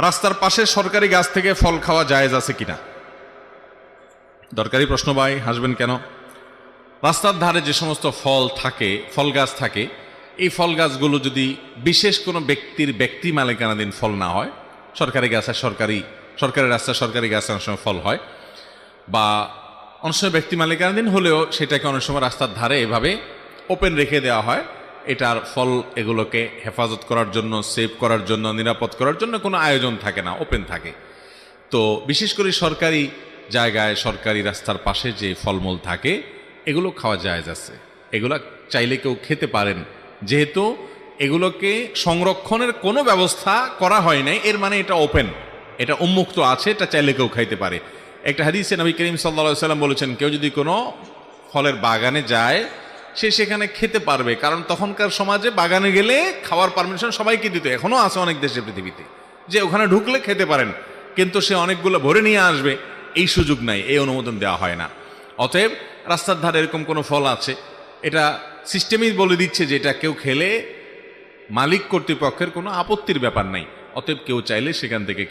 রাস্তার পাশে সরকারি গাছ থেকে ফল খাওয়া জায়েজ আছে কিনা? দরকারি প্রশ্ন ভাই, হাসবেন কেন? রাস্তার ধারে যে সমস্ত ফল থাকে, ফল গাছ থাকে, এই ফল গাছগুলো যদি বিশেষ কোনো ব্যক্তি মালিকানাধীন ফল না হয়, সরকারি গাছে সরকারি রাস্তায় সরকারি গাছে অনেক সময় ফল হয়, বা অনেক সময় ব্যক্তি মালিকানাধীন হলেও সেটাকে অনেক সময় রাস্তার ধারে এভাবে ওপেন রেখে দেওয়া হয়, এটার ফল এগুলোকে হেফাজত করার জন্য, সেভ করার জন্য, নিরাপদ করার জন্য কোনো আয়োজন থাকে না, ওপেন থাকে। তো বিশেষ করে সরকারি জায়গায়, সরকারি রাস্তার পাশে যে ফলমূল থাকে এগুলো খাওয়া জায়েজ আছে, এগুলো চাইলে কেউ খেতে পারেন। যেহেতু এগুলোকে সংরক্ষণের কোনো ব্যবস্থা করা হয় নাই, এর মানে এটা ওপেন, এটা উন্মুক্ত আছে, এটা চাইলে কেউ খাইতে পারে। একটা হাদিসে নবী করিম সাল্লাল্লাহু আলাইহি সাল্লাম বলেছেন, কেউ যদি কোনো ফলের বাগানে যায় সে সেখানে খেতে পারবে, কারণ তখনকার সমাজে বাগানে গেলে খাওয়ার পারমিশন সবাইকে দিত, এখনো আছে অনেক দেশে পৃথিবীতে, যে ওখানে ঢুকলে খেতে পারেন, কিন্তু সে অনেকগুলো ভরে নিয়ে আসবে এই সুযোগ নাই, এই অনুমোদন দেওয়া হয় না। অতএব রাস্তার ধারে এরকম কোনো ফল আছে, এটা সিস্টেমই বলে দিচ্ছে যে এটা কেউ খেলে মালিক কর্তৃপক্ষের কোনো আপত্তির ব্যাপার নাই, অতএব কেউ চাইলে সেখান থেকে